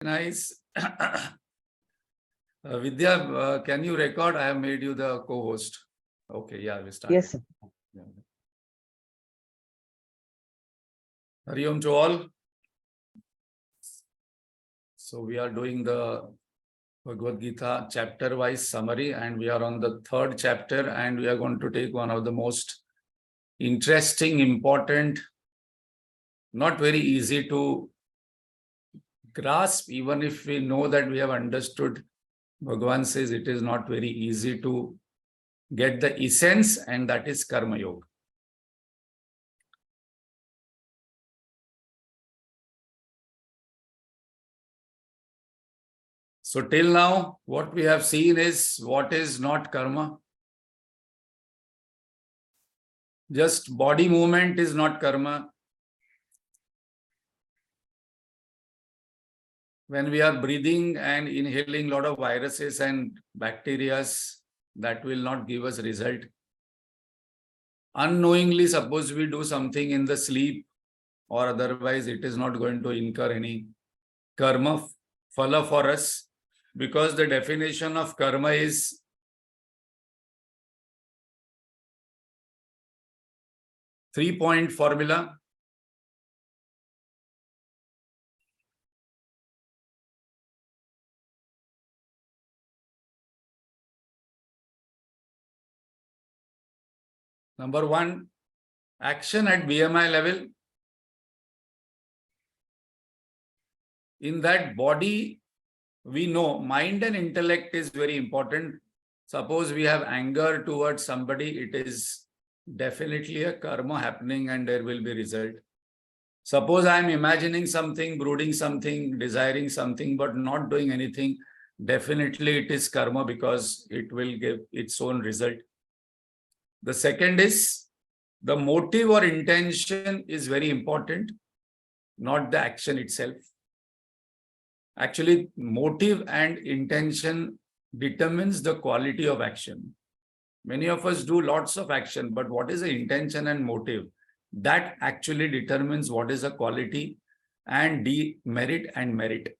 Nice. Vidya, can you record? I have made you the co-host. Okay, yeah, we start. Yes, sir. Yeah. Hari Om to all. So we are doing the Bhagavad Gita chapter-wise summary, and we are on the third chapter, and we are going to take one of the most interesting, important, not very easy to grasp, even if we know that we have understood. Bhagavan says it is not very easy to get the essence, and that is Karma Yoga. So till now, what we have seen is what is not karma. Just body movement is not karma. When we are breathing and inhaling a lot of viruses and bacteria, that will not give us result. Unknowingly, suppose we do something in the sleep or otherwise, it is not going to incur any karma phala for us, because the definition of karma is three-point formula. Number one, action at BMI level. In that body, we know mind and intellect is very important. Suppose we have anger towards somebody, it is definitely a karma happening and there will be result. Suppose I am imagining something, brooding something, desiring something, but not doing anything, definitely it is karma because it will give its own result. The second is the motive or intention is very important, not the action itself. Actually, motive and intention determines the quality of action. Many of us do lots of action, but what is the intention and motive? That actually determines what is the quality and demerit and merit.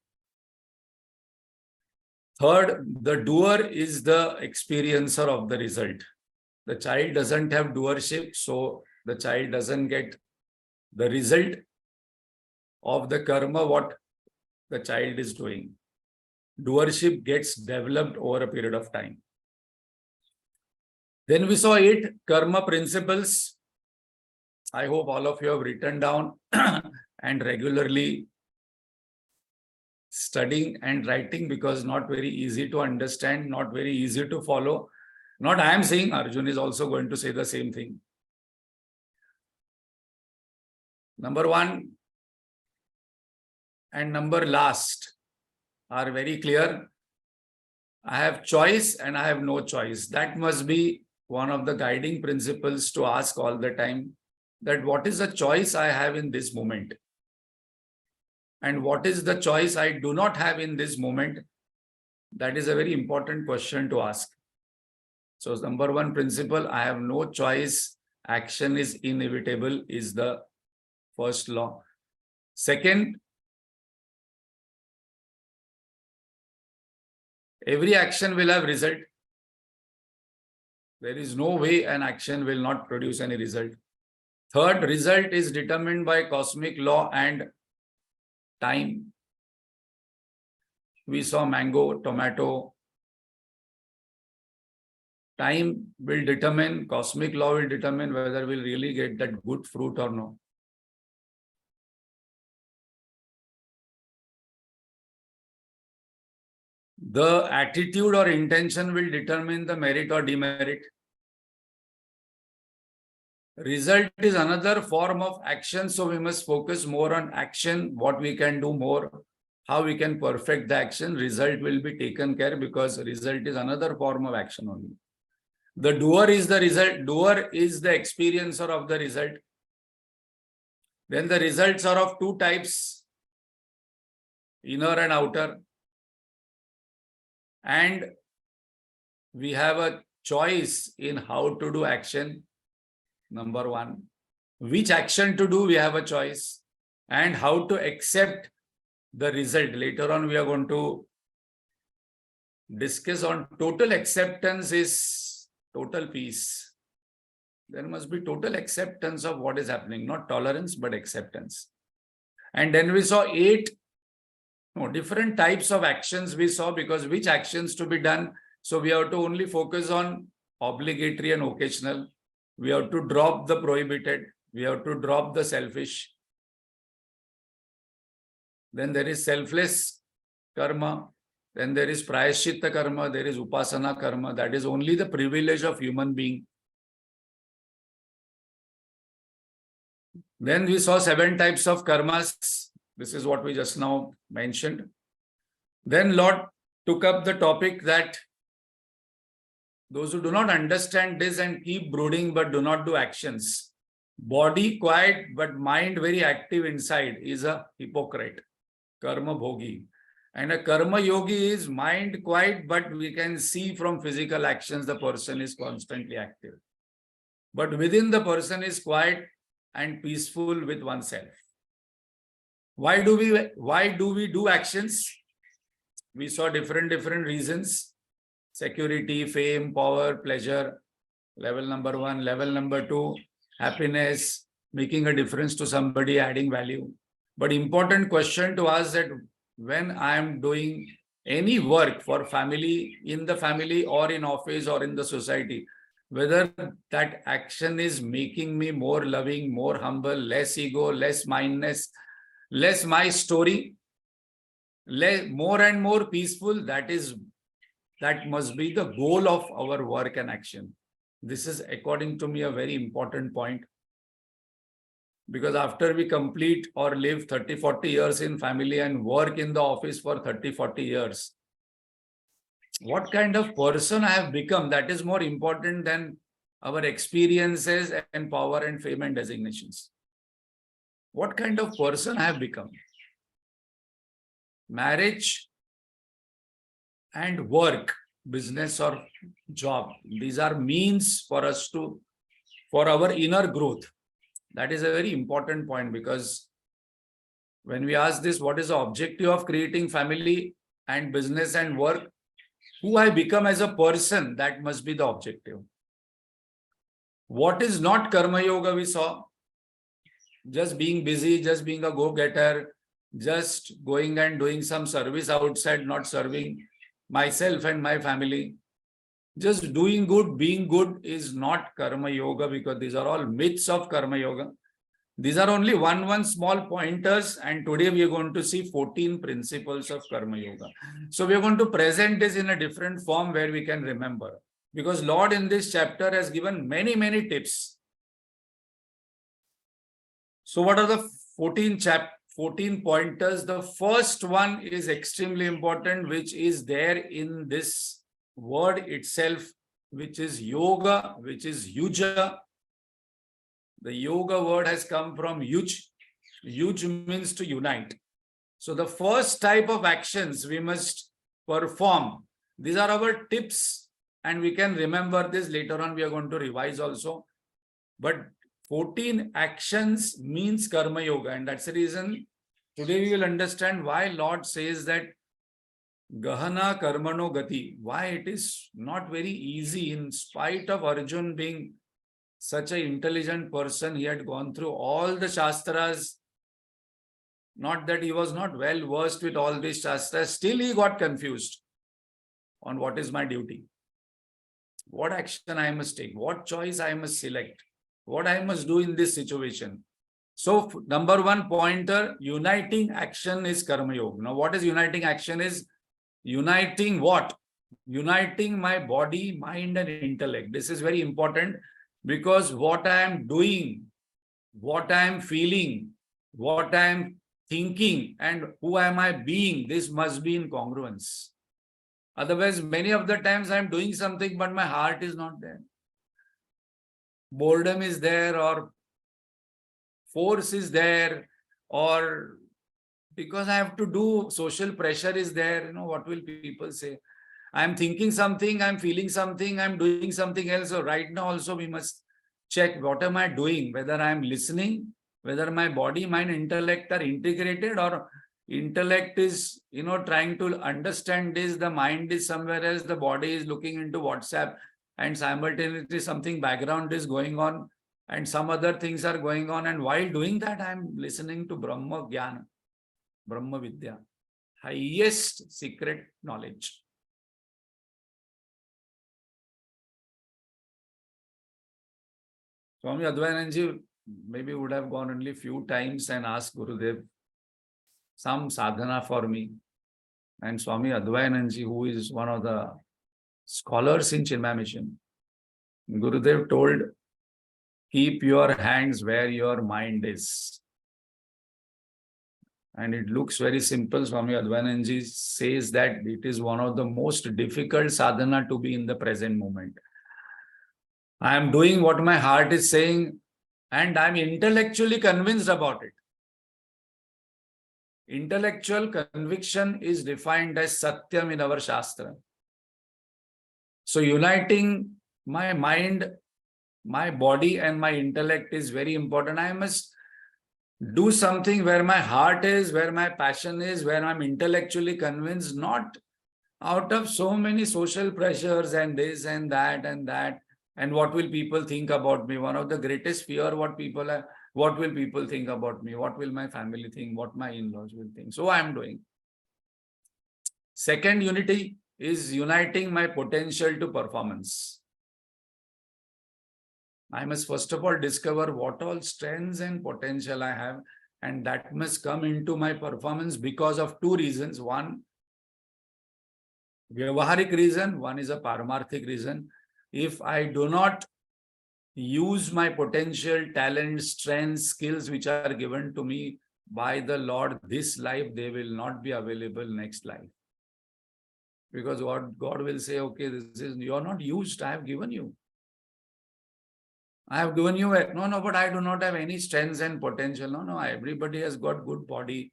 Third, the doer is the experiencer of the result. The child doesn't have doership, so the child doesn't get the result of the karma what the child is doing. Doership gets developed over a period of time. Then we saw 8 karma principles. I hope all of you have written down and regularly studying and writing, because not very easy to understand, not very easy to follow. Not I am saying, Arjun is also going to say the same thing. Number 1 and number last are very clear. I have choice and I have no choice. That must be one of the guiding principles to ask all the time, that what is the choice I have in this moment? And what is the choice I do not have in this moment? That is a very important question to ask. So number 1 principle, I have no choice, action is inevitable, is the first law. Second, every action will have result. There is no way an action will not produce any result. Third, result is determined by cosmic law and time. We saw mango, tomato. Time will determine, cosmic law will determine whether we'll really get that good fruit or no. The attitude or intention will determine the merit or demerit. Result is another form of action, so we must focus more on action, what we can do more, how we can perfect the action. Result will be taken care, because result is another form of action only. The doer is the result. Doer is the experiencer of the result. Then the results are of 2 types, inner and outer. And we have a choice in how to do action. Number 1, which action to do, we have a choice. And how to accept the result. Later on, we are going to discuss on total acceptance is total peace. There must be total acceptance of what is happening, not tolerance, but acceptance. And then we saw different types of actions we saw, because which actions to be done. So we have to only focus on obligatory and occasional. We have to drop the prohibited. We have to drop the selfish. Then there is selfless karma. Then there is prayaschitta karma. There is upasana karma. That is only the privilege of human being. Then we saw 7 types of karmas. This is what we just now mentioned. Then Lord took up the topic that those who do not understand this and keep brooding but do not do actions, body quiet but mind very active inside, is a hypocrite, karma bhogi. And a karma yogi is mind quiet, but we can see from physical actions the person is constantly active. But within the person is quiet and peaceful with oneself. Why do we do actions? We saw different reasons. Security, fame, power, pleasure, level number 1. Level number 2, happiness, making a difference to somebody, adding value. But important question to ask that when I am doing any work for family, in the family or in office or in the society, whether that action is making me more loving, more humble, less ego, less mindness, less my story, more and more peaceful, that must be the goal of our work and action. This is, according to me, a very important point. Because after we complete or live 30-40 years in family and work in the office for 30-40 years, what kind of person I have become, that is more important than our experiences and power and fame and designations. What kind of person I have become? Marriage and work, business or job, these are means for us for our inner growth. That is a very important point, because when we ask this, what is the objective of creating family and business and work? Who I become as a person, that must be the objective. What is not karma yoga we saw? Just being busy, just being a go-getter, just going and doing some service outside, not serving myself and my family. Just doing good, being good is not karma yoga, because these are all myths of karma yoga. These are only one small pointers, and today we are going to see 14 principles of karma yoga. So we are going to present this in a different form where we can remember, because Lord in this chapter has given many tips. So what are the 14 pointers? The first one is extremely important, which is there in this word itself, which is yoga, which is yuja. The yoga word has come from yuj. Yuj means to unite. So the first type of actions we must perform. These are our tips, and we can remember this later on. We are going to revise also. But 14 actions means karma yoga, and that's the reason today we will understand why Lord says that Gahana Karmano Gati, why it is not very easy. In spite of Arjun being such an intelligent person, he had gone through all the Shastras. Not that he was not well versed with all these Shastras, still he got confused on what is my duty, what action I must take, what choice I must select, what I must do in this situation. So number 1 pointer, uniting action is karma yoga. Now what is uniting action is? Uniting what? Uniting my body, mind and intellect. This is very important, because what I am doing, what I am feeling, what I am thinking and who am I being, this must be in congruence. Otherwise, many of the times I am doing something but my heart is not there. Boredom is there, or force is there, or because I have to do, social pressure is there. What will people say? I am thinking something, I am feeling something, I am doing something else. So right now also we must check, what am I doing? Whether I am listening, whether my body, mind, intellect are integrated, or Intellect is, trying to understand this. The mind is somewhere else. The body is looking into WhatsApp, and simultaneously something background is going on and some other things are going on. And while doing that, I'm listening to Brahma Gyan, Brahma Vidya, highest secret knowledge. Swami Advainanji maybe would have gone only few times and asked Gurudev some sadhana for me. And Swami Advainanji, who is one of the scholars in Chinmaya Mission, Gurudev told, keep your hands where your mind is. And it looks very simple. Swami Advainanji says that it is one of the most difficult sadhana to be in the present moment. I am doing what my heart is saying, and I'm intellectually convinced about it. Intellectual conviction is defined as Satyam in our Shastra. So uniting my mind, my body and my intellect is very important. I must do something where my heart is, where my passion is, where I'm intellectually convinced, not out of so many social pressures and this and that and that. And what will people think about me? One of the greatest fear, what will people think about me? What will my family think? What my in-laws will think? So I'm doing. Second unity is uniting my potential to performance. I must first of all discover what all strengths and potential I have, and that must come into my performance because of two reasons. One, Vyavaharik reason, one is a Paramarthik reason. If I do not use my potential, talent, strengths, skills which are given to me by the Lord this life, they will not be available next life. Because God will say, okay, you are not used, I have given you. I have given you no, but I do not have any strengths and potential. No, everybody has got good body.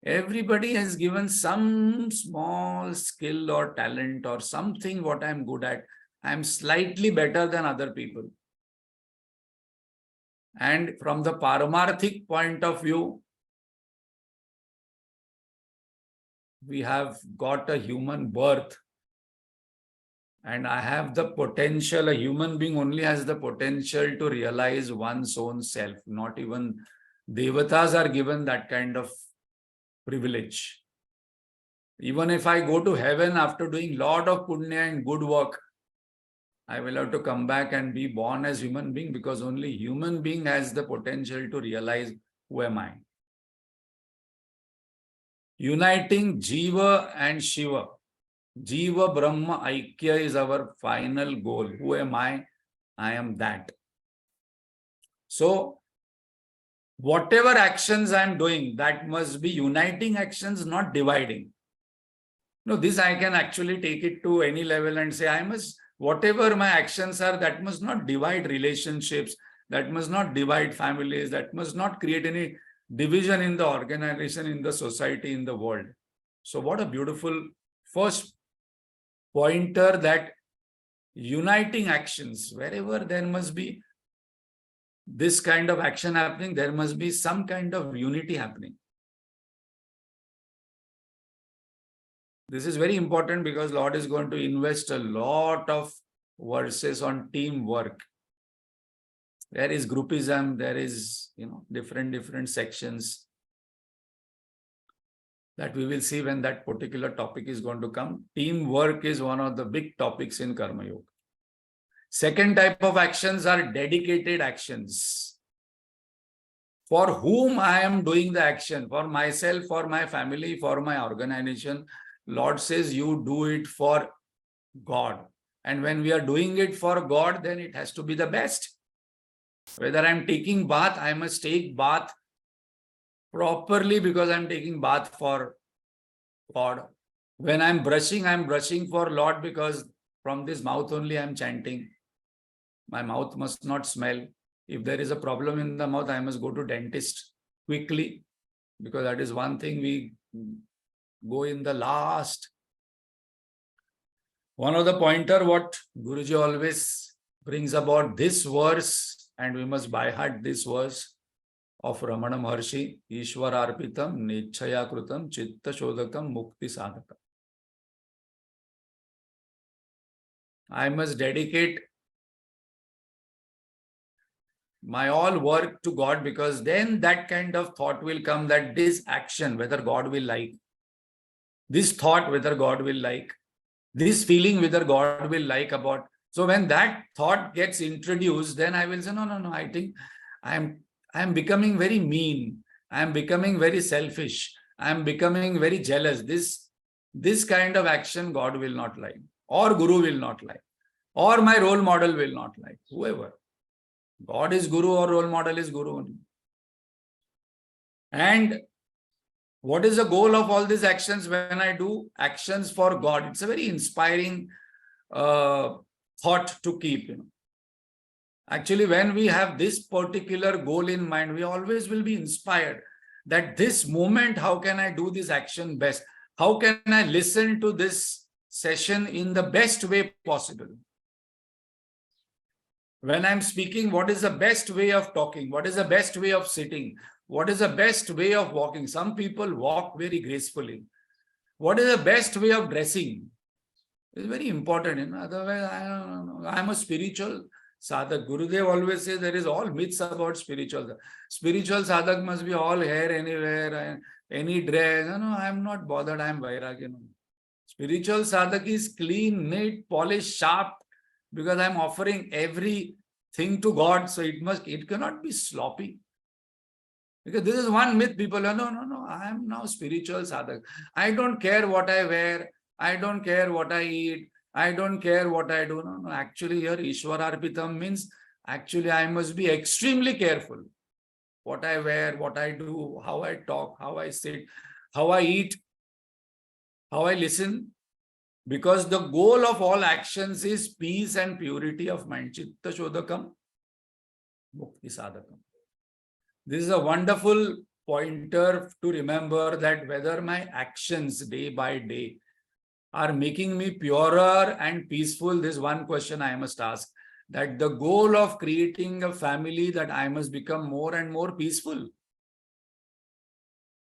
Everybody has given some small skill or talent or something what I'm good at. I'm slightly better than other people. And from the Paramarthik point of view, we have got a human birth. And I have the potential, a human being only has the potential to realize one's own self. Not even Devatas are given that kind of privilege. Even if I go to heaven after doing lot of punya and good work, I will have to come back and be born as human being, because only human being has the potential to realize who am I. Uniting Jiva and Shiva. Jiva Brahma Aikya is our final goal. Who am I? I am that. So, whatever actions I am doing, that must be uniting actions, not dividing. No, this I can actually take it to any level and say, whatever my actions are, that must not divide relationships, that must not divide families, that must not create any division in the organization, in the society, in the world. So what a beautiful first pointer, that uniting actions, wherever there must be this kind of action happening, there must be some kind of unity happening. This is very important because Lord is going to invest a lot of verses on teamwork. There is groupism, there is, different sections that we will see when that particular topic is going to come. Teamwork is one of the big topics in Karma Yoga. Second type of actions are dedicated actions. For whom I am doing the action, for myself, for my family, for my organization, Lord says you do it for God. And when we are doing it for God, then it has to be the best. Whether I'm taking bath, I must take bath properly because I'm taking bath for God. When I'm brushing for Lord because from this mouth only I'm chanting. My mouth must not smell. If there is a problem in the mouth, I must go to dentist quickly, because that is one thing we go in the last. One of the pointer what Guruji always brings about this verse, and we must by heart this verse. of Ramana Maharshi, Ishwararpitam, Nechaya Krutam, Chitta Shodakam, Mukti Sadhakam. I must dedicate my all work to God, because then that kind of thought will come that this action, whether God will like, this thought, whether God will like, this feeling, whether God will like about. So when that thought gets introduced, then I will say, no, I think I'm becoming very mean. I'm becoming very selfish. I'm becoming very jealous. This kind of action God will not like, or Guru will not like, or my role model will not like, whoever. God is Guru or role model is Guru only. And what is the goal of all these actions when I do actions for God? It's a very inspiring thought to keep. Actually, when we have this particular goal in mind, we always will be inspired that this moment, how can I do this action best? How can I listen to this session in the best way possible? When I'm speaking, what is the best way of talking? What is the best way of sitting? What is the best way of walking? Some people walk very gracefully. What is the best way of dressing? It's very important. Otherwise, I'm a spiritual sadhak. Gurudev always says there is all myths about spiritual. Spiritual sadhak must be all hair anywhere, any dress. No, I'm not bothered. I'm vairagya. Spiritual sadhak is clean, neat, polished, sharp, because I'm offering everything to God. So it cannot be sloppy. Because this is one myth people are, no, I am now spiritual sadhak. I don't care what I wear. I don't care what I eat. I don't care what I do. No, actually here Ishwararpitam means actually I must be extremely careful. What I wear, what I do, how I talk, how I sit, how I eat, how I listen. Because the goal of all actions is peace and purity of mind. Chitta Shodakam, Mukti Sadhakam. This is a wonderful pointer to remember that whether my actions day by day are making me purer and peaceful, this one question I must ask. That the goal of creating a family, that I must become more and more peaceful.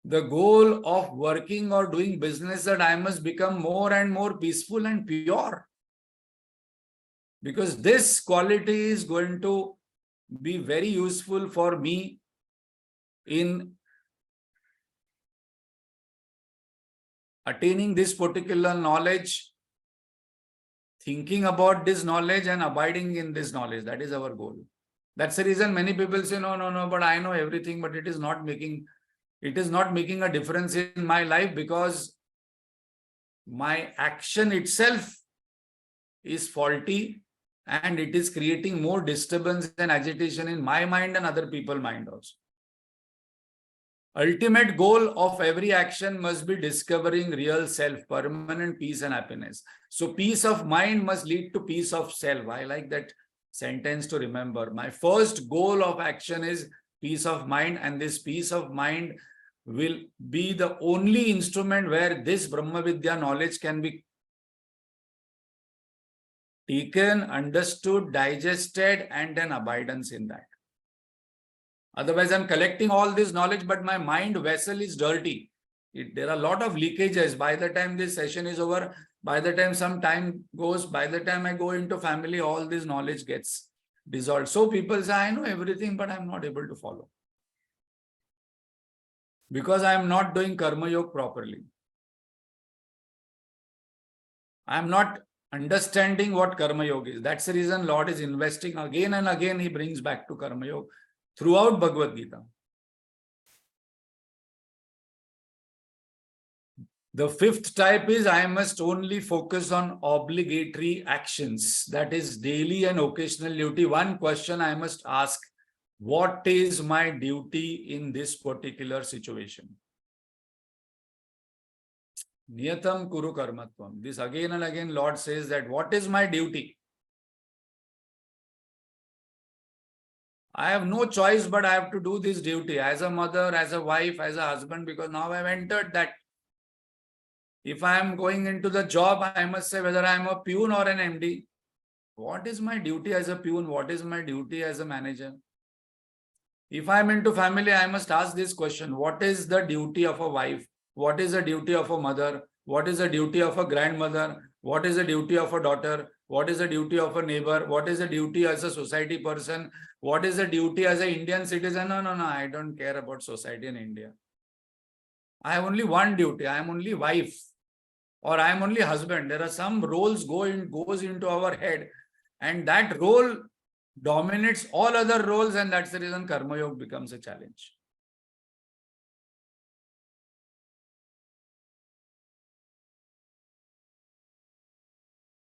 The goal of working or doing business, that I must become more and more peaceful and pure. Because this quality is going to be very useful for me in attaining this particular knowledge, thinking about this knowledge and abiding in this knowledge. That is our goal. That's the reason many people say, no, but I know everything, but it is not making a difference in my life, because my action itself is faulty and it is creating more disturbance and agitation in my mind and other people's mind also. Ultimate goal of every action must be discovering real self, permanent peace and happiness. So peace of mind must lead to peace of self. I like that sentence to remember. My first goal of action is peace of mind, and this peace of mind will be the only instrument where this Brahma Vidya knowledge can be taken, understood, digested, and then abidance in that. Otherwise, I'm collecting all this knowledge, but my mind vessel is dirty. There are a lot of leakages. By the time this session is over, by the time some time goes, by the time I go into family, all this knowledge gets dissolved. So people say, I know everything, but I'm not able to follow. Because I am not doing Karma Yoga properly. I am not understanding what Karma Yoga is. That's the reason Lord is investing again and again. He brings back to Karma Yoga throughout Bhagavad Gita. The fifth type is I must only focus on obligatory actions. That is daily and occasional duty. One question I must ask, what is my duty in this particular situation? Niyatam kuru karmatvam. This again and again Lord says that what is my duty? I have no choice, but I have to do this duty as a mother, as a wife, as a husband, because now I've entered that. If I am going into the job, I must say whether I am a peon or an MD. What is my duty as a peon? What is my duty as a manager? If I'm into family, I must ask this question: what is the duty of a wife? What is the duty of a mother? What is the duty of a grandmother? What is the duty of a daughter? What is the duty of a neighbor? What is the duty as a society person? What is the duty as an Indian citizen? No, I don't care about society in India. I have only one duty. I am only wife, or I am only husband. There are some roles goes into our head, and that role dominates all other roles, and that's the reason Karma Yoga becomes a challenge.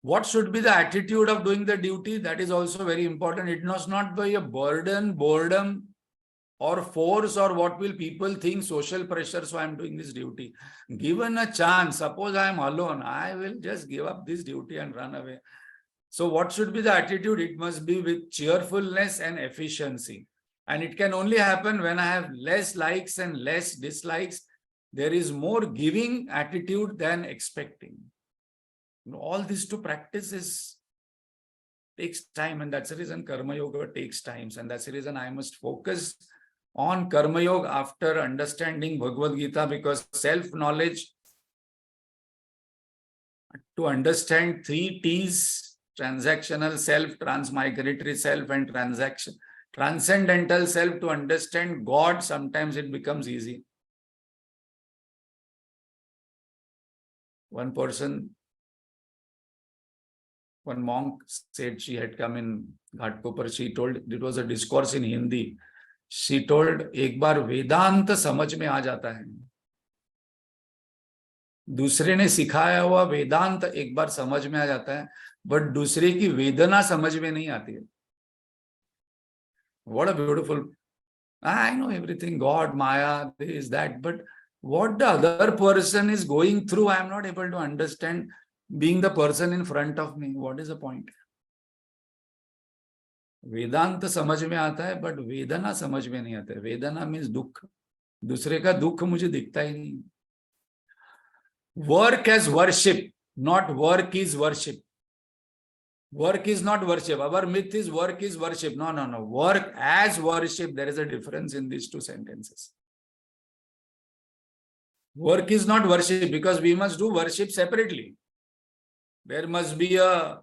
What should be the attitude of doing the duty? That is also very important. It must not be a burden, boredom, or force, or what will people think, social pressure, so I am doing this duty. Given a chance, suppose I am alone, I will just give up this duty and run away. So what should be the attitude? It must be with cheerfulness and efficiency. And it can only happen when I have less likes and less dislikes. There is more giving attitude than expecting. All this to practice takes time, and that's the reason Karma Yoga takes time. And that's the reason I must focus on Karma Yoga after understanding Bhagavad Gita, because self-knowledge, to understand 3 T's: transactional self, transmigratory self, and transcendental self, to understand God, sometimes it becomes easy. One monk said, she had come in Ghatkopar, she told, it was a discourse in Hindi. She told, एक बार वेदांत समझ में आ जाता है, दूसरे ने सिखाया हुआ वेदांत एक बार समझ में आ जाता है, बट दूसरे की वेदना समझ में नहीं आती है. What a beautiful, I know everything, God, Maya, this, that, but what the other person is going through, I am not able to understand. Being the person in front of me, what is the point? वेदांत समझ में आता है, but वेदना समझ में नहीं आता है. वेदना मीन्स दुख, दूसरे का दुख मुझे दिखता ही नहीं. Work as worship, not work is worship. Work is not worship. Our myth is work is worship. No. Work as worship. There is a difference in these 2 sentences. Work is not worship, because we must do worship separately. There must be a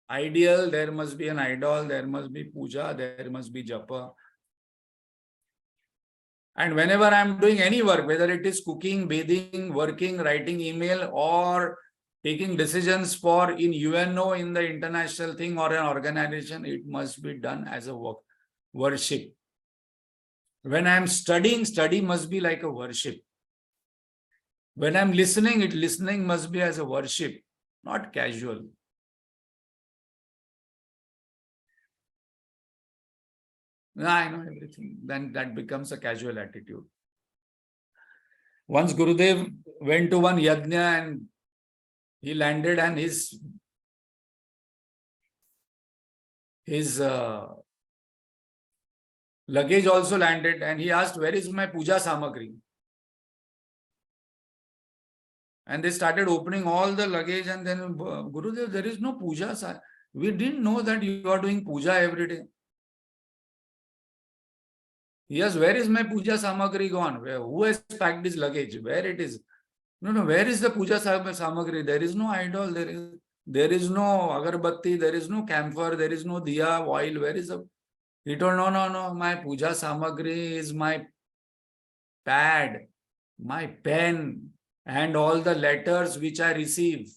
ideal, there must be an idol, there must be puja, there must be japa. And whenever I am doing any work, whether it is cooking, bathing, working, writing email, or taking decisions for in UNO, in the international thing, or an organization, it must be done as a worship. When I am studying, study must be like a worship. When I am listening, listening must be as a worship, not casual. I know everything. Then that becomes a casual attitude. Once Gurudev went to one yajna and he landed, and his luggage also landed, and he asked, where is my puja samagri? And they started opening all the luggage, and then Gurudev, there is no puja. We didn't know that you are doing puja every day. Yes, where is my puja samagri gone? Who has packed this luggage? Where it is? No, where is the puja samagri? There is no idol, there is no agarbatti, there is no camphor, there is no diya, oil. Where is the? He told, no, my puja samagri is my pad, my pen, and all the letters which I receive.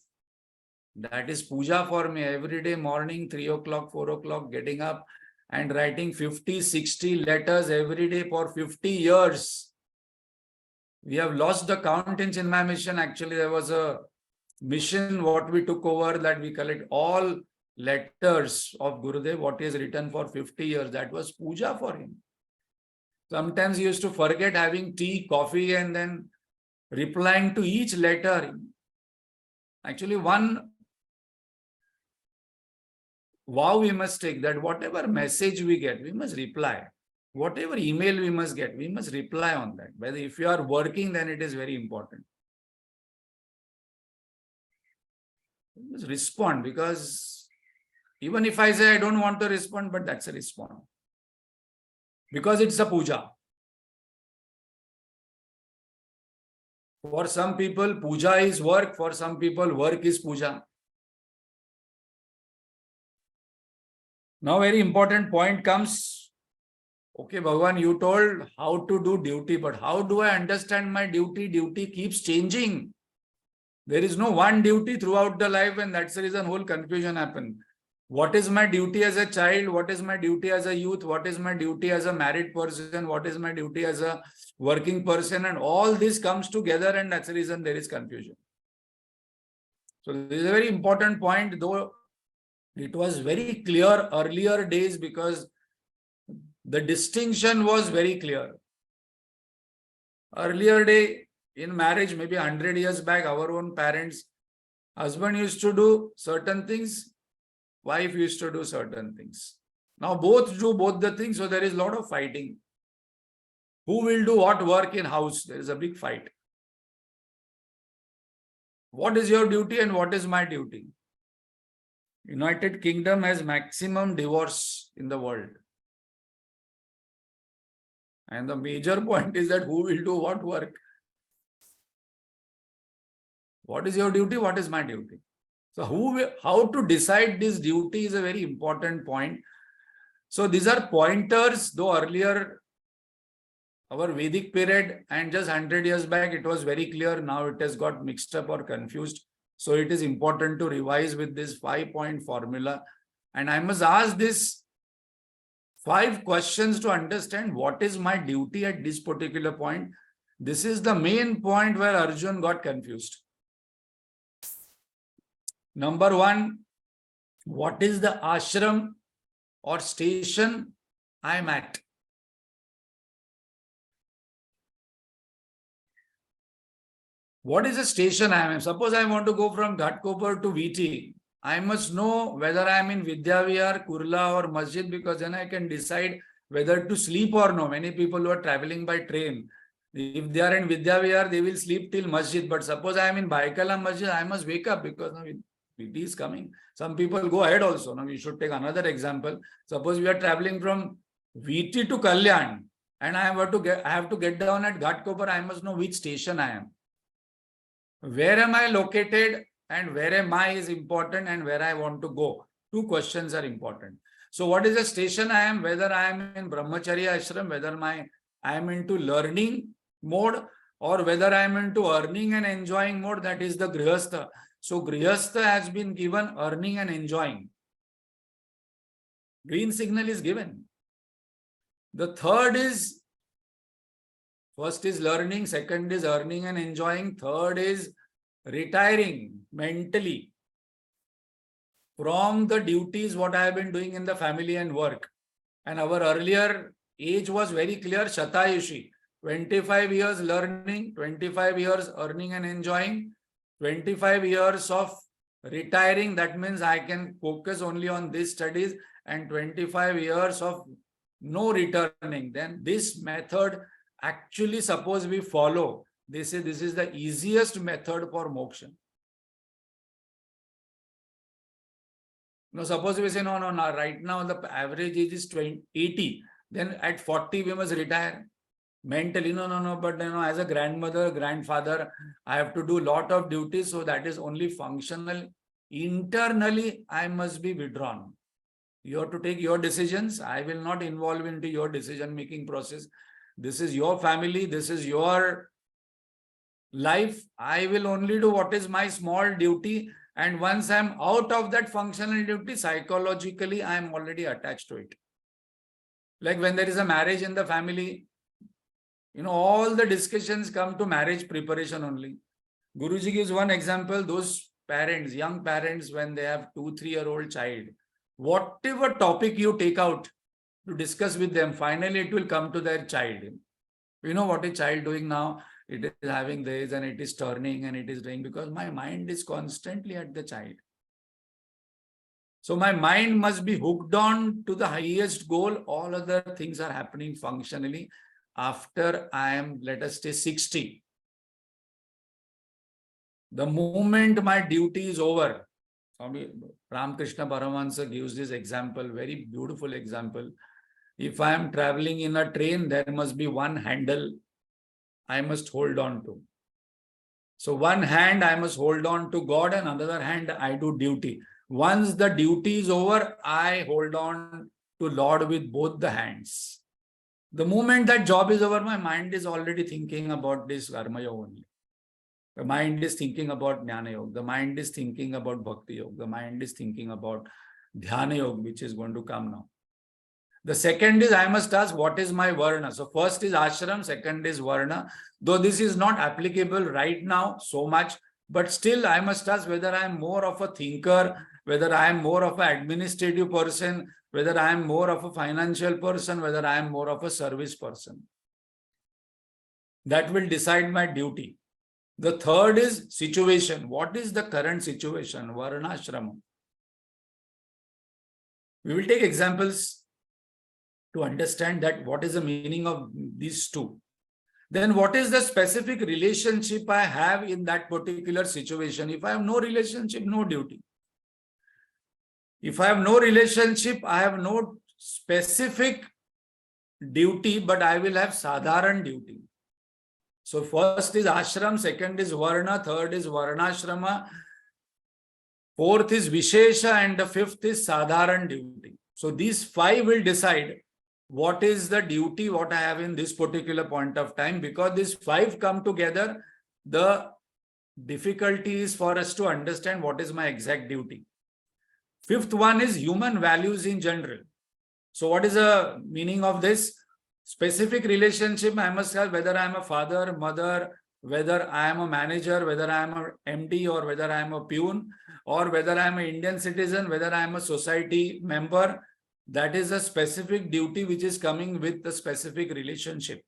That is puja for me. Every day morning, 3 o'clock, 4 o'clock, getting up and writing 50, 60 letters every day for 50 years. We have lost the count in Chinmaya mission. Actually, there was a mission what we took over, that we collect all letters of Gurudev, what he has written for 50 years. That was puja for him. Sometimes he used to forget having tea, coffee, and then replying to each letter. Actually, one vow we must take, that whatever message we get, we must reply. Whatever email we must get, we must reply on that. Whether if you are working, then it is very important. You must respond, because even if I say I don't want to respond, but that's a response. because it's a puja. For some people, puja is work. For some people, work is puja. Now, very important point comes. Okay, Bhagavan, you told how to do duty, but how do I understand my duty? Duty keeps changing. There is no one duty throughout the life, and that's the reason whole confusion happens. What is my duty as a child? What is my duty as a youth? What is my duty as a married person? What is my duty as a working person? And all this comes together, and that's the reason there is confusion. So this is a very important point, though it was very clear earlier days because the distinction was very clear. Earlier day in marriage, maybe 100 years back, our own parents, husband used to do certain things, wife used to do certain things. Now both do both the things, so there is a lot of fighting. Who will do what work in house? There is a big fight. What is your duty and what is my duty? United Kingdom has maximum divorce in the world. And the major point is that who will do what work? What is your duty? What is my duty? So how to decide this duty is a very important point. So these are pointers, though earlier our Vedic period and just 100 years back, it was very clear. Now it has got mixed up or confused. So it is important to revise with this 5-point formula. And I must ask this 5 questions to understand what is my duty at this particular point. This is the main point where Arjun got confused. Number 1, what is the ashram or station I am at? What is the station I am? Suppose I want to go from Ghatkopar to VT. I must know whether I am in Vidyavihar, Kurla or Masjid, because then I can decide whether to sleep or no. Many people who are traveling by train, if they are in Vidyavihar, they will sleep till Masjid. But suppose I am in Baikala Masjid, I must wake up because now VT is coming. Some people go ahead also. Now we should take another example. Suppose we are traveling from VT to Kalyan and I have to get down at Ghatkopar. I must know which station I am. Where am I located and where am I is important, and where I want to go. 2 questions are important. So what is the station I am? Whether I am in Brahmacharya ashram, whether I am into learning mode, or whether I am into earning and enjoying mode, that is the Grihastha. So Grihastha has been given earning and enjoying. Green signal is given. The third is, first is learning, second is earning and enjoying, third is retiring mentally from the duties what I have been doing in the family and work. And our earlier age was very clear, Shatayushi, 25 years learning, 25 years earning and enjoying, 25 years of retiring. That means I can focus only on these studies, and 25 years of no returning. Then this method, actually, suppose we follow, this is the easiest method for moksha. Now, suppose we say, no, right now the average age is 80. Then at 40, we must retire. Mentally, no, but as a grandmother, grandfather, I have to do a lot of duties, so that is only functional. Internally, I must be withdrawn. You have to take your decisions. I will not involve into your decision-making process. This is your family. This is your life. I will only do what is my small duty. And once I'm out of that functional duty, psychologically, I'm already attached to it. Like when there is a marriage in the family, all the discussions come to marriage preparation only. Guruji gives one example. Those parents, young parents, when they have 2-3-year-old child, whatever topic you take out to discuss with them, finally it will come to their child. You know what is child doing now? It is having this and it is turning and it is doing, because my mind is constantly at the child. So my mind must be hooked on to the highest goal. All other things are happening functionally after I am, let us say, 60. The moment my duty is over, Ramakrishna Paramahansa gives this example, very beautiful example. If I am traveling in a train, there must be one handle I must hold on to. So one hand I must hold on to God, and another hand I do duty. Once the duty is over, I hold on to Lord with both the hands. The moment that job is over, my mind is already thinking about this Karma Yoga only. The mind is thinking about Jnana Yoga. The mind is thinking about Bhakti Yoga. The mind is thinking about Dhyana Yoga, which is going to come now. The second is I must ask, what is my Varna? So first is Ashram, second is Varna. Though this is not applicable right now so much, but still I must ask whether I am more of a thinker, whether I am more of an administrative person, whether I am more of a financial person, whether I am more of a service person. That will decide my duty. The third is situation. What is the current situation? Varna, Ashrama. We will take examples to understand that what is the meaning of these two. Then what is the specific relationship I have in that particular situation? If I have no relationship, no duty. If I have no relationship, I have no specific duty, but I will have sadharan duty. So first is ashram, second is varna, third is varnashrama, fourth is vishesha, and the fifth is sadharan duty. So these five will decide what is the duty, what I have in this particular point of time. Because these five come together, the difficulty is for us to understand what is my exact duty. Fifth one is human values in general. So what is the meaning of this? Specific relationship I must have, whether I am a father, mother, whether I am a manager, whether I am a MD, or whether I am a peon, or whether I am an Indian citizen, whether I am a society member. That is a specific duty which is coming with the specific relationship.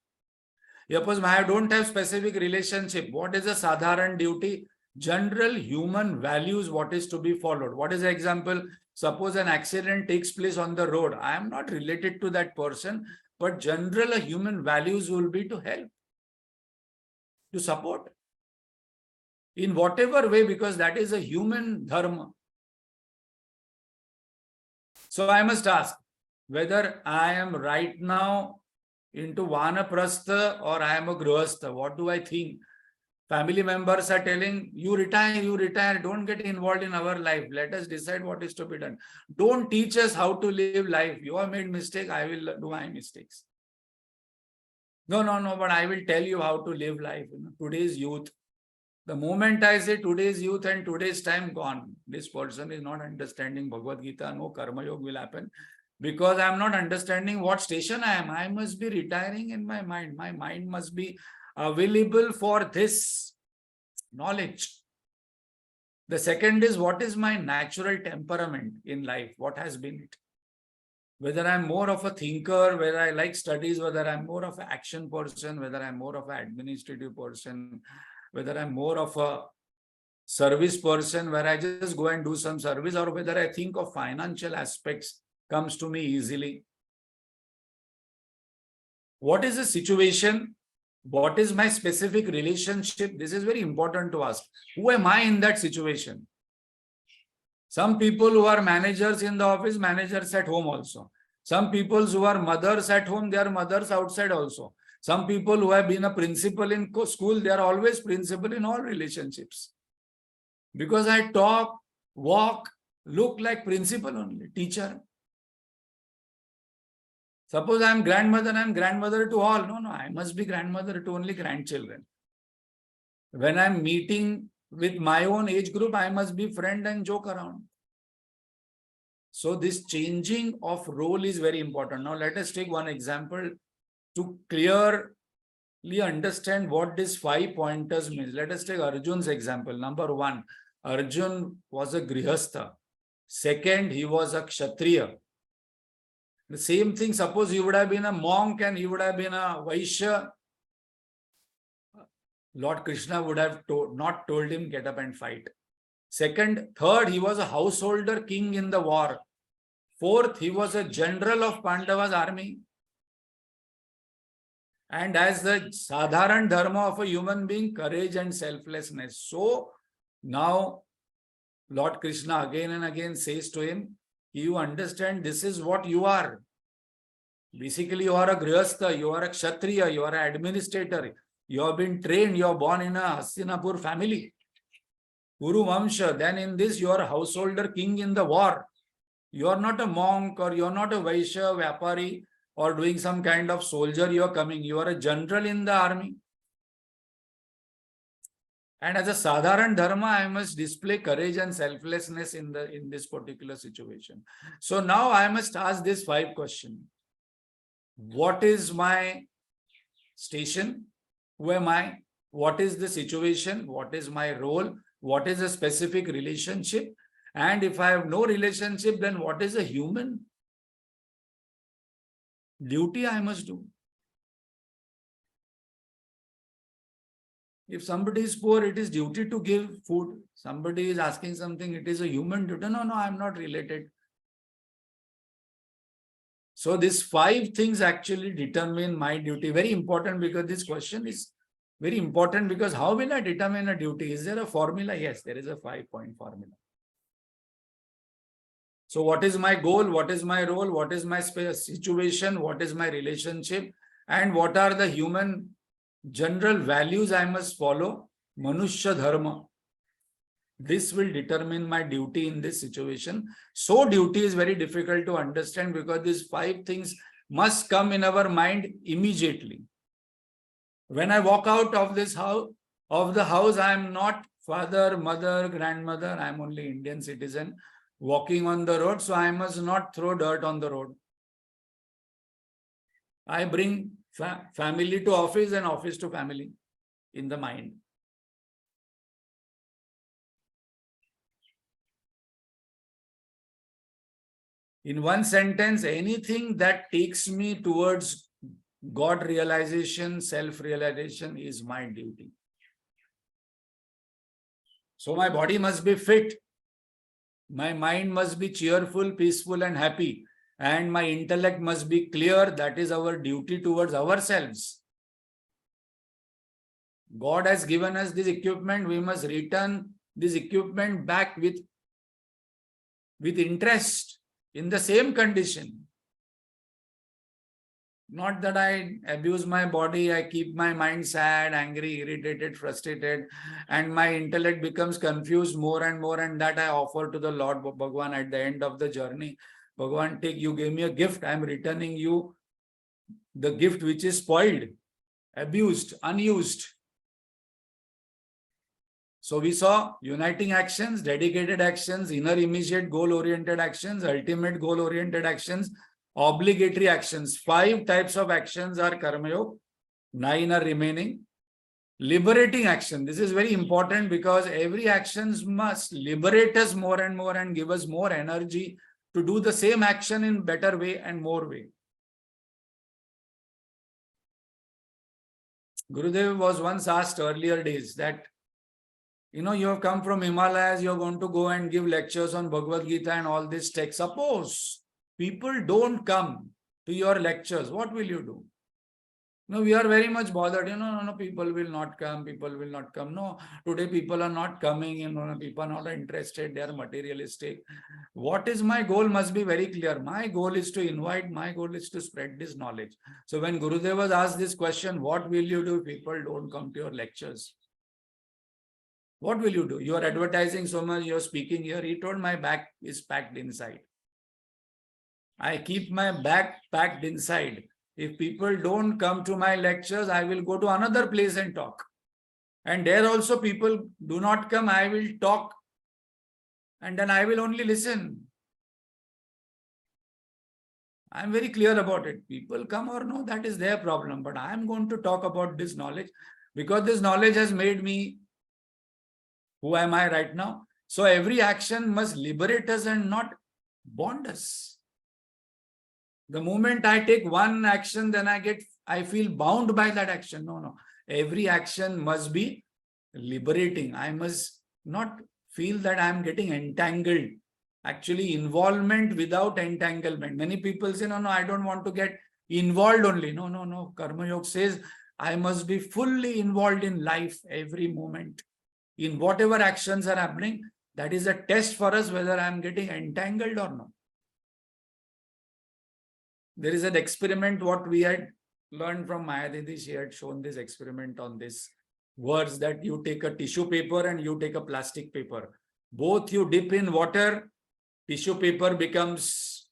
Suppose I don't have specific relationship. What is a sadharan duty? General human values, what is to be followed. What is the example? Suppose an accident takes place on the road. I am not related to that person, but general human values will be to help, to support. In whatever way, because that is a human dharma. So I must ask whether I am right now into Vanaprastha or I am a Grihastha. What do I think? Family members are telling, you retire, don't get involved in our life. Let us decide what is to be done. Don't teach us how to live life. You have made mistake, I will do my mistakes. No, but I will tell you how to live life. Today's youth. The moment I say today's youth and today's time gone, this person is not understanding Bhagavad Gita, no Karma Yoga will happen. Because I am not understanding what station I am. I must be retiring in my mind. My mind must be available for this knowledge. The second is, what is my natural temperament in life? What has been it? Whether I'm more of a thinker, whether I like studies, whether I'm more of an action person, whether I'm more of an administrative person, whether I'm more of a service person where I just go and do some service, or whether I think of financial aspects comes to me easily. What is the situation? What is my specific relationship? This is very important to ask. Who am I in that situation? Some people who are managers in the office, managers at home also. Some people who are mothers at home, they are mothers outside also. Some people who have been a principal in school, they are always principal in all relationships. Because I talk, walk, look like principal only, teacher. Suppose I am grandmother to all. No, I must be grandmother to only grandchildren. When I am meeting with my own age group, I must be friend and joke around. So this changing of role is very important. Now let us take one example to clearly understand what these 5 pointers means. Let us take Arjun's example. Number 1, Arjun was a Grihastha. Second, he was a Kshatriya. The same thing, suppose he would have been a monk and he would have been a Vaishya, Lord Krishna would have not told him, get up and fight. Third, he was a householder king in the war. Fourth, he was a general of Pandava's army. And as the sadharan dharma of a human being, courage and selflessness. So now Lord Krishna again and again says to him, you understand this is what you are. Basically, you are a grihastha, you are a kshatriya, you are an administrator. You have been trained, you are born in a Hastinapur family. Kuru Vamsha. Then in this, you are a householder king in the war. You are not a monk or you are not a Vaishya, Vyapari or doing some kind of soldier. You are coming. You are a general in the army. And as a Sadharan Dharma, I must display courage and selflessness in this particular situation. So now I must ask this 5 questions. What is my station? Who am I? What is the situation? What is my role? What is a specific relationship? And if I have no relationship, then what is a human duty I must do? If somebody is poor, it is duty to give food. Somebody is asking something, it is a human duty. No, I am not related. So these 5 things actually determine my duty. Very important, because this question is very important, because how will I determine a duty? Is there a formula? Yes, there is a 5-point formula. So what is my goal? What is my role? What is my situation? What is my relationship? And what are the human general values I must follow? Manushya Dharma. This will determine my duty in this situation. So duty is very difficult to understand, because these 5 things must come in our mind immediately. When I walk out of this house, I am not father, mother, grandmother. I am only Indian citizen walking on the road. So I must not throw dirt on the road. I bring family to office and office to family in the mind. In one sentence, anything that takes me towards God realization, self-realization is my duty. So my body must be fit. My mind must be cheerful, peaceful, and happy. And my intellect must be clear. That is our duty towards ourselves. God has given us this equipment. We must return this equipment back with interest in the same condition. Not that I abuse my body, I keep my mind sad, angry, irritated, frustrated, and my intellect becomes confused more and more, and that I offer to the Lord Bhagwan at the end of the journey. Bhagwan, take, you gave me a gift, I am returning you the gift which is spoiled, abused, unused. So we saw uniting actions, dedicated actions, inner immediate goal-oriented actions, ultimate goal-oriented actions, obligatory actions. 5 types of actions are Karma Yoga. 9 are remaining. Liberating action. This is very important, because every actions must liberate us more and more and give us more energy to do the same action in better way and more way. Gurudev was once asked earlier days that, you know, you have come from Himalayas, you are going to go and give lectures on Bhagavad Gita and all this text. Suppose people don't come to your lectures, what will you do? No, we are very much bothered. No, people will not come. People will not come. No, today people are not coming. People are not interested. They are materialistic. What is my goal must be very clear. My goal is to invite. My goal is to spread this knowledge. So when Gurudev was asked this question, what will you do if people don't come to your lectures? What will you do? You are advertising so much. You are speaking here. He told, my bag is packed inside. I keep my bag packed inside. If people don't come to my lectures, I will go to another place and talk. And there also people do not come, I will talk. And then I will only listen. I am very clear about it. People come or no, that is their problem. But I am going to talk about this knowledge, because this knowledge has made me who am I right now. So every action must liberate us and not bond us. The moment I take one action, then I feel bound by that action. No. Every action must be liberating. I must not feel that I am getting entangled. Actually, involvement without entanglement. Many people say, no, I don't want to get involved only. No. Karma Yoga says, I must be fully involved in life every moment. In whatever actions are happening, that is a test for us whether I am getting entangled or not. There is an experiment what we had learned from Maya Didi. She had shown this experiment on this words that you take a tissue paper and you take a plastic paper. Both you dip in water, tissue paper becomes,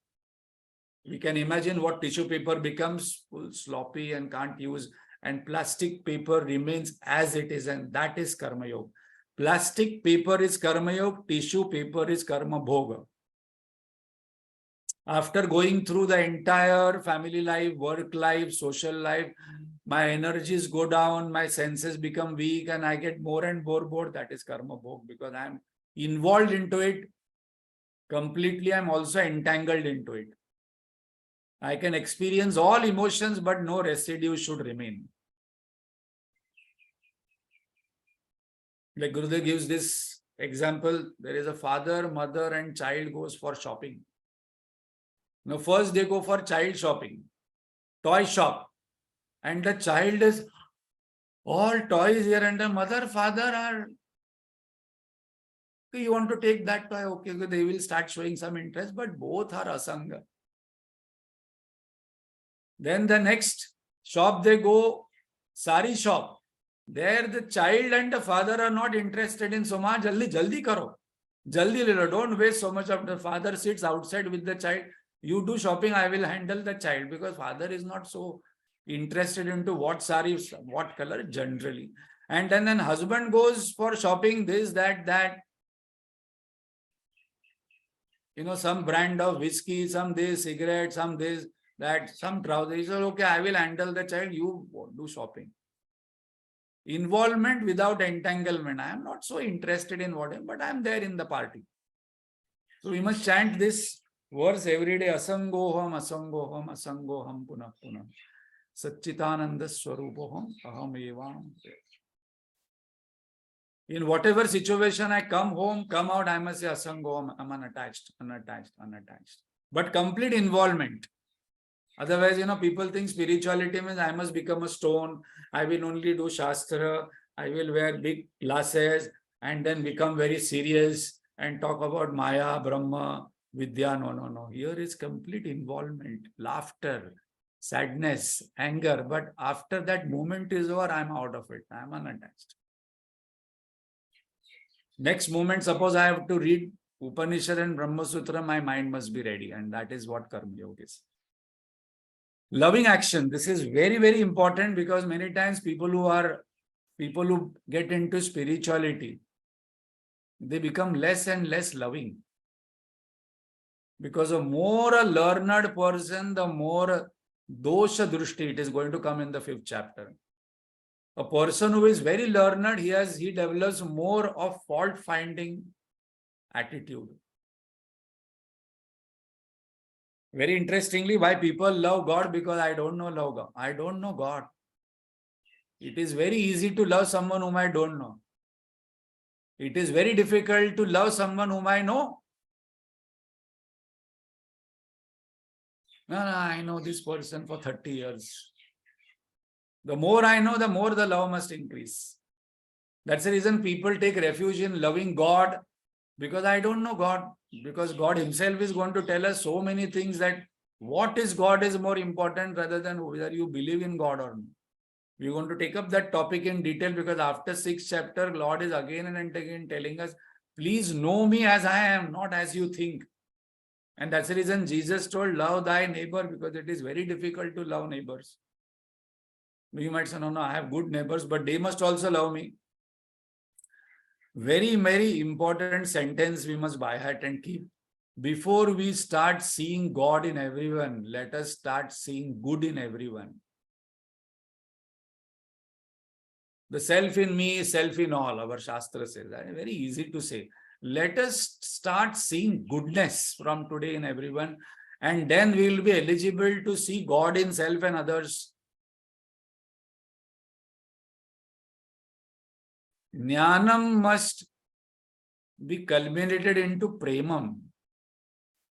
we can imagine what tissue paper becomes, full sloppy and can't use, and plastic paper remains as it is, and that is Karma Yoga. Plastic paper is Karma Yoga, tissue paper is Karma Bhoga. After going through the entire family life, work life, social life, my energies go down, my senses become weak, and I get more and more bored. That is Karma Bhog, because I am involved into it completely. I am also entangled into it. I can experience all emotions, but no residue should remain. Like Gurudev gives this example, there is a father, mother, and child goes for shopping. Now, first they go for child shopping, toy shop, and the child is all toys here, and the mother, father are, okay, you want to take that toy, okay, they will start showing some interest, but both are asanga. Then the next shop they go, sari shop. There the child and the father are not interested in so much. Jaldi karo. Jaldi le lo. Don't waste so much of the father sits outside with the child. You do shopping, I will handle the child, because father is not so interested into what sari, what color generally. And then husband goes for shopping, this, that. You know, some brand of whiskey, some this, cigarette, some this, that, some trousers. He said, okay, I will handle the child, you do shopping. Involvement without entanglement. I am not so interested in whatever, but I am there in the party. So we must chant this verse every day. Asangoham, asangoham, asangoham, punah punah. Satchitananda swarupoham, aham evam. In whatever situation I come home, come out, I must say asangoham. I'm unattached, unattached, unattached. But complete involvement. Otherwise, you know, people think spirituality means I must become a stone, I will only do Shastra, I will wear big glasses and then become very serious and talk about Maya, Brahma, Vidya. No. Here is complete involvement, laughter, sadness, anger. But after that moment is over, I'm out of it. I'm unattached. Next moment, suppose I have to read Upanishad and Brahma Sutra, my mind must be ready. And that is what Karma Yoga is. Loving action. This is very, very important, because many times people who get into spirituality, they become less and less loving. Because the more a learned person, the more dosha drushti, it is going to come in the 5th chapter. A person who is very learned, he develops more of fault-finding attitude. Very interestingly, why people love God? Because I don't know love God. I don't know God. It is very easy to love someone whom I don't know. It is very difficult to love someone whom I know. No, I know this person for 30 years. The more I know, the more the love must increase. That's the reason people take refuge in loving God, because I don't know God. Because God himself is going to tell us so many things, that what is God is more important rather than whether you believe in God or not. We're going to take up that topic in detail, because after 6th chapter, Lord is again and again telling us, please know me as I am, not as you think. And that's the reason Jesus told, love thy neighbor, because it is very difficult to love neighbors. You might say, no, I have good neighbors, but they must also love me. Very, very important sentence we must by heart and keep. Before we start seeing God in everyone, let us start seeing good in everyone. The self in me, self in all, our Shastra says. That is very easy to say. Let us start seeing goodness from today in everyone, and then we will be eligible to see God in self and others. Jnanam must be culminated into premam.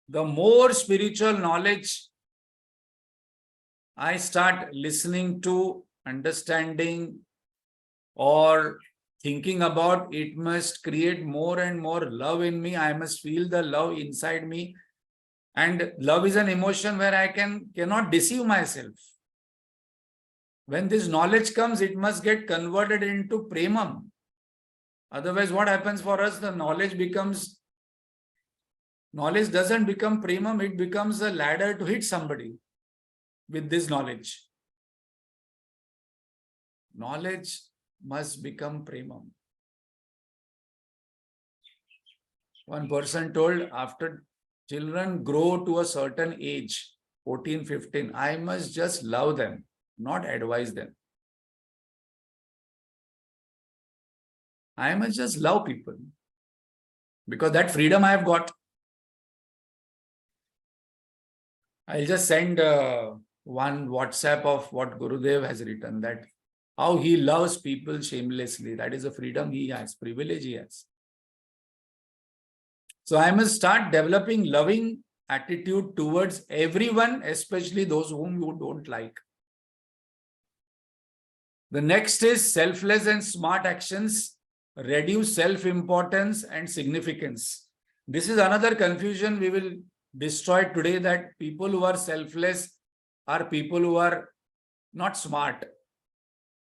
The more spiritual knowledge I start listening to, understanding, or thinking about, it must create more and more love in me. I must feel the love inside me. And love is an emotion where I cannot deceive myself. When this knowledge comes, it must get converted into premam. Otherwise, what happens for us? The knowledge doesn't become premam, it becomes a ladder to hit somebody with this knowledge. Knowledge must become premam. One person told, after children grow to a certain age, 14, 15, I must just love them, not advise them. I must just love people. Because that freedom I have got. I'll just send one WhatsApp of what Gurudev has written, that how he loves people shamelessly. That is a freedom he has, privilege he has. So I must start developing loving attitude towards everyone, especially those whom you don't like. The next is selfless and smart actions, reduce self-importance and significance. This is another confusion we will destroy today, that people who are selfless are people who are not smart.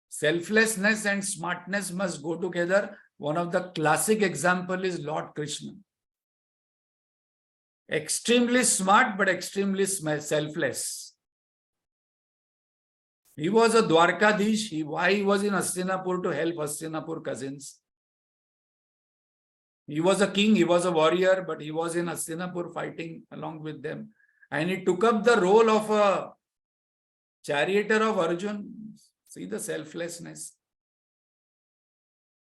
Selflessness and smartness must go together. One of the classic example is Lord Krishna. Extremely smart, but extremely selfless. He was a Dwarkadish. Why he was in Hastinapur? To help Hastinapur cousins. He was a king, he was a warrior, but he was in Hastinapur fighting along with them. And he took up the role of a charioteer of Arjun. See the selflessness.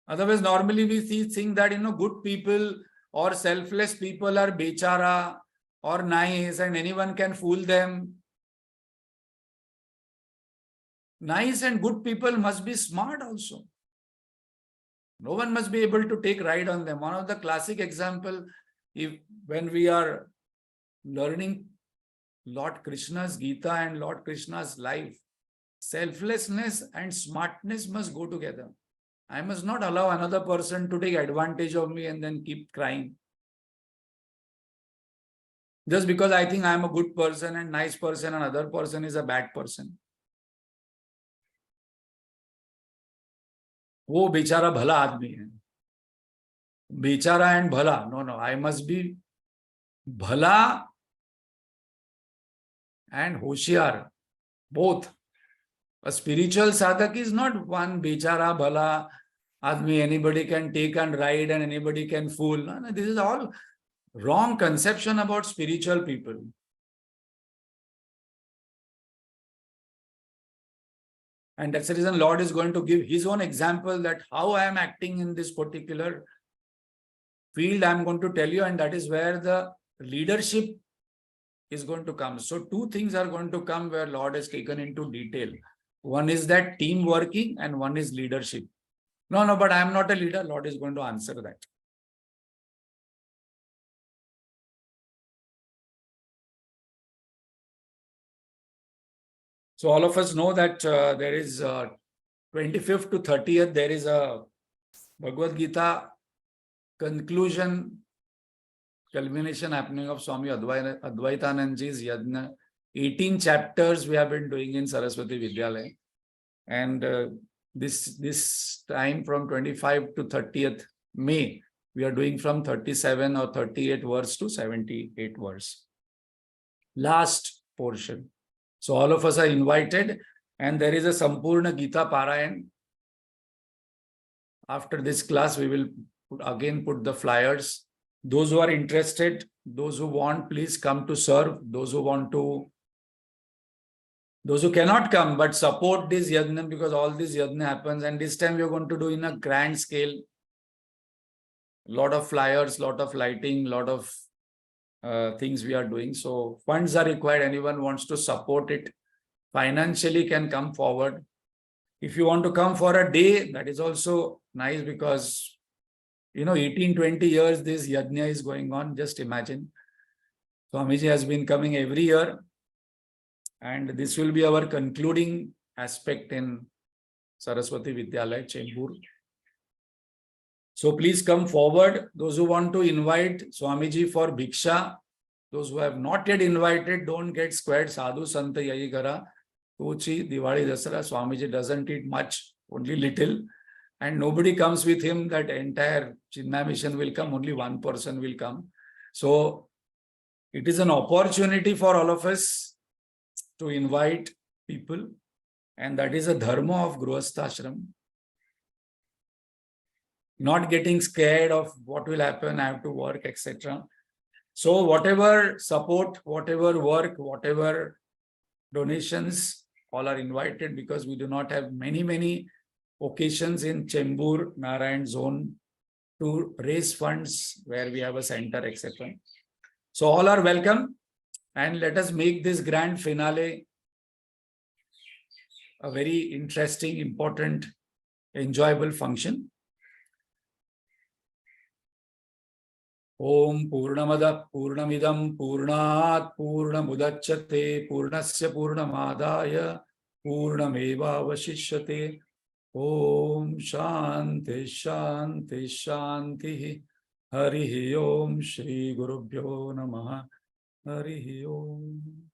Otherwise, normally we think that, good people or selfless people are bechara or nice and anyone can fool them. Nice and good people must be smart also. No one must be able to take ride on them. One of the classic example, when we are learning Lord Krishna's Gita and Lord Krishna's life, selflessness and smartness must go together. I must not allow another person to take advantage of me and then keep crying. Just because I think I am a good person and nice person and other person is a bad person. वो बेचारा भला आदमी है. बेचारा and bhala. No, I must be bhala and hoshiyar. Both. A spiritual sadhak is not one bechara bhala admi, anybody can take and ride and anybody can fool. No, this is all wrong conception about spiritual people. And that's the reason Lord is going to give his own example, that how I am acting in this particular field, I am going to tell you, and that is where the leadership is going to come. So two things are going to come where Lord has taken into detail. One is that team working and one is leadership. No, but I am not a leader. Lord is going to answer that. So all of us know that there is 25th to 30th, there is a Bhagavad Gita conclusion, culmination happening of Swami Advaitanandji's Yajna. 18 chapters we have been doing in Saraswati Vidyalaya. And this time from 25 to 30th May, we are doing from 37 or 38 verse to 78 verse. Last portion. So all of us are invited, and there is a Sampurna Gita Parayan. After this class, we will again put the flyers. Those who are interested, those who want, please come to serve. Those who cannot come but support this yajna, because all this yajna happens, and this time we are going to do in a grand scale. Lot of flyers, lot of lighting, lot of things we are doing. So funds are required. Anyone wants to support it financially can come forward. If you want to come for a day, that is also nice, because 18-20 years this yajna is going on. Just imagine. Swamiji has been coming every year, and this will be our concluding aspect in Saraswati Vidyalaya, Chembur. So please come forward. Those who want to invite Swamiji for Bhiksha, Those who have not yet invited, don't get squared. Sadhu Santa yahi kara. Tuchi, Diwali, Dasara, Swamiji doesn't eat much, only little. And nobody comes with him, that entire Chinmaya mission will come, only one person will come. So it is an opportunity for all of us to invite people, and that is a dharma of Grihasthashram. Not getting scared of what will happen, I have to work, etc. So whatever support, whatever work, whatever donations, all are invited, because we do not have many occasions in Chembur, Narayan zone to raise funds where we have a center, etc. So all are welcome, and let us make this grand finale a very interesting, important, enjoyable function. Om Purnamada Purnamidam Purnat Purnamudachyate Purnasya Purnamadaya Purnameva Vashishyate. Om Shanti Shanti Shanti. Harihi Om Shri Gurubhyo Namaha. Harihi Om.